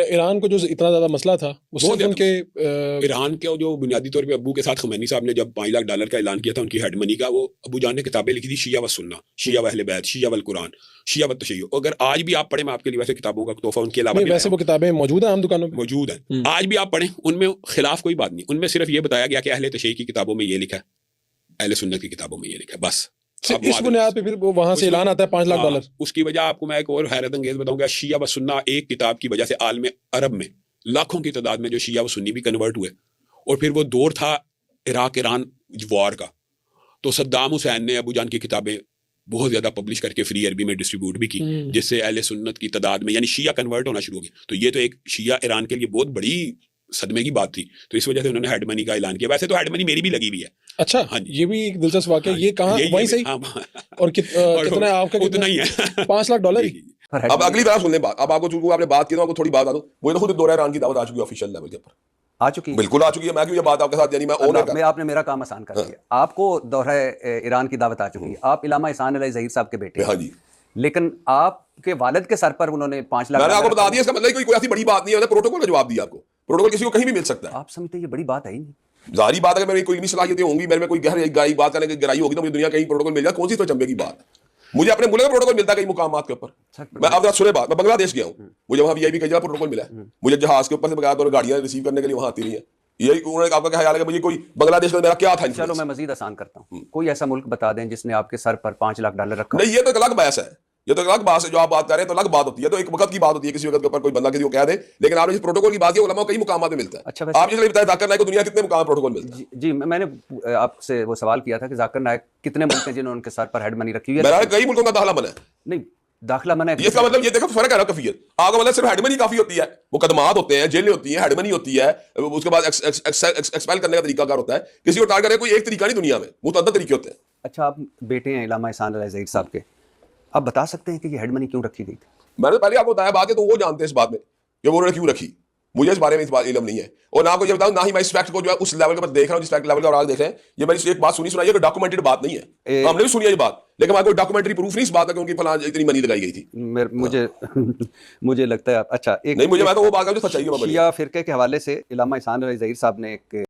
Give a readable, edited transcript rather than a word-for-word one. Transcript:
ایران کو جو اتنا زیادہ مسئلہ تھا اس سے ان کے ایران کے جو بنیادی طور پہ ابو کے ساتھ خمینی صاحب نے جب $5 لاکھ کا اعلان کیا تھا ان کی ہیڈ منی کا، وہ ابو جان نے کتابیں لکھی تھی شیعہ و سنہ، شیعہ و اہل بیت، شیعہ و القرآن، شیعہ و تشیع. اگر آج بھی آپ پڑھیں، میں آپ کے لیے ویسے کتابوں کا تحفہ ان کے علاوہ ویسے وہ کتابیں موجود ہیں عام دکانوں میں موجود ہیں، آج بھی آپ پڑھیں، ان میں خلاف کوئی بات نہیں. ان میں صرف یہ بتایا گیا کہ اہل تشیع کی کتابوں میں یہ لکھا ہے، اہل سنت کی کتابوں میں یہ لکھا ہے، بس. اس بنیاد پہ پھر وہاں سے اعلان آتا ہے $5 لاکھ. اس کی وجہ آپ کو میں ایک اور حیرت انگیز بتاؤں گا. شیعہ و سنہ ایک کتاب کی وجہ سے عالم عرب میں لاکھوں کی تعداد میں جو شیعہ و سنی بھی کنورٹ ہوئے. اور پھر وہ دور تھا عراق ایران وار کا، تو صدام حسین نے ابو جان کی کتابیں بہت زیادہ پبلش کر کے فری عربی میں ڈسٹریبیوٹ بھی کی، جس سے اہل سنت کی تعداد میں یعنی شیعہ کنورٹ ہونا شروع ہو گیا. تو یہ تو ایک شیعہ ایران کے لیے بہت بڑی صدمے کی بات تھی. تو اس وجہ سے انہوں نے ہیڈ منی کا اعلان کیا. ویسے تو ہیڈ منی میری بھی لگی ہوئی ہے. اچھا، ہاں جی، یہ بھی ایک دلچسپ واقعہ. یہ کہاں وہیں سے اور کتنا ہے آپ کا؟ اتنا ہی ہے، $5 لاکھ. اب اگلی طرح سن لیں بات. اب آپ کو چونکہ آپ نے بات کی تو آپ کو تھوڑی بات آ دوں. مجھے تو خود دورہ ایران کی دعوت آ چکی ہے آفیشیل لیول کے اوپر. آ چکی ہے، بالکل آ چکی ہے. میں کیوں یہ بات آپ کے ساتھ یعنی میں آپ نے میرا کام آسان کر دیا. آپ کو دورہ ایران کی دعوت آ چکی ہے. آپ علامہ احسان علیہ ظہیر صاحب کے بیٹے ہیں. ہاں جی، لیکن آپ کے والد کے سر پر انہوں نے $5 لاکھ. میں نے آپ کو بتا دیا. اس کا مطلب کوئی ایسی بڑی بات نہیں ہے. پروٹوکول کا جواب دیا آپ کو. پروٹوکول کسی کو کہیں بھی مل سکتا ہے. آپ سمجھتے یہ بڑی بات ہے ہی نہیں؟ ظاہری بات ہے کہ میری کوئی نہیں صلاحیتیں ہوں گی، میرے میں کوئی گہرائی بات کرنے کی گہرائی ہوگی تو مجھے دنیا کہیں پروٹوکول مل جائے. کون سی تو چمبے کی بات ہے؟ مجھے اپنے ملک کا پروٹوکول ملتا ہے کئی مقامات کے اوپر. میں آپ سنے بات، میں بنگلہ دیش گیا ہوں، مجھے وہاں VIP کا پروٹوکول ملا ہے. مجھے جہاز کے اوپر سے بغیر گاڑیاں ریسیو کرنے کے لیے وہاں آتی رہی ہیں. یہی انہوں نے آپ کا خیال ہے کہ مجھے کوئی بنگلہ دیش کا میرا کیا تھا؟ چلو میں مزید آسان کرتا ہوں. کوئی ایسا ملک بتا دیں جس نے آپ کے سر پر $5 لاکھ رکھا؟ نہیں، یہ تو ایک الگ بحث ہے. یہ تو الگ بات ہے جو آپ بات کر رہے ہیں، تو الگ بات ہوتی ہے. تو ایک وقت کی بات ہوتی ہے، کسی وقت کے اوپر کوئی بندہ کسی کو کہہ دے. لیکن آپ نے اس پروٹوکول کی بات کی، علماء کئی مقامات میں ملتا ہے. اچھا، آپ جس نے بتایا ذاکر نائک کو دنیا کتنے مقام پروٹوکول ملتا ہے؟ جی میں نے آپ سے وہ سوال کیا تھا کہ ذاکر نائک کتنے ملک ہیں جنہوں نے ان کے سر پر ہیڈ منی رکھی ہوئی ہے؟ کئی ملکوں کا داخلہ منع ہے. نہیں، داخلہ منع ہے. اس کا مطلب یہ دیکھو فرق ہے نا کفیت. آپ کا مطلب صرف ہیڈ منی کافی ہوتی ہے، مقدمات ہوتے ہیں، جیلیں ہوتی ہیں، ہیڈ منی ہوتی ہے، اس کے بعد ایکسپیل کرنے کا طریقہ کار ہوتا ہے. کسی کو ٹارگٹ کرنے کوئی ایک طریقہ نہیں، دنیا میں متعدد طریقے ہوتے ہیں. اچھا، آپ بیٹے ہیں علامہ احسان علیہ ظہیر صاحب کے، آپ بتا سکتے ہیں کہ یہ ہیڈ منی کیوں رکھی گئی تھی؟ میں نے پہلے آپ کو بتایا بات ہے، تو وہ جانتے ہیں اس بات میں کہ وہ انہوں نے کیوں رکھی. مجھے اس بارے میں اس بات علم نہیں ہے، اور نہ کو یہ بتاؤں، نہ ہی میں اس فیکٹ کو جو ہے اس لیول کے اوپر دیکھ رہا ہوں جس فیکٹ لیول کا. اور آج دیکھ رہے ہیں، یہ میں نے ایک بات سنائی ہے کہ ڈاکومنٹڈ بات نہیں ہے. ہم نے بھی سنی ہے یہ بات، لیکن ہمارے کوئی ڈاکومنٹری پروف نہیں اس بات کا کہ ان کی فلاں اتنی منی لگائی گئی تھی. مجھے لگتا ہے اچھا ایک نہیں، مجھے میں تو وہ بات کا جو سچائی ہے شیعہ فرقے کے حوالے سے علامہ احسان علیہ ظہیر صاحب نے ایک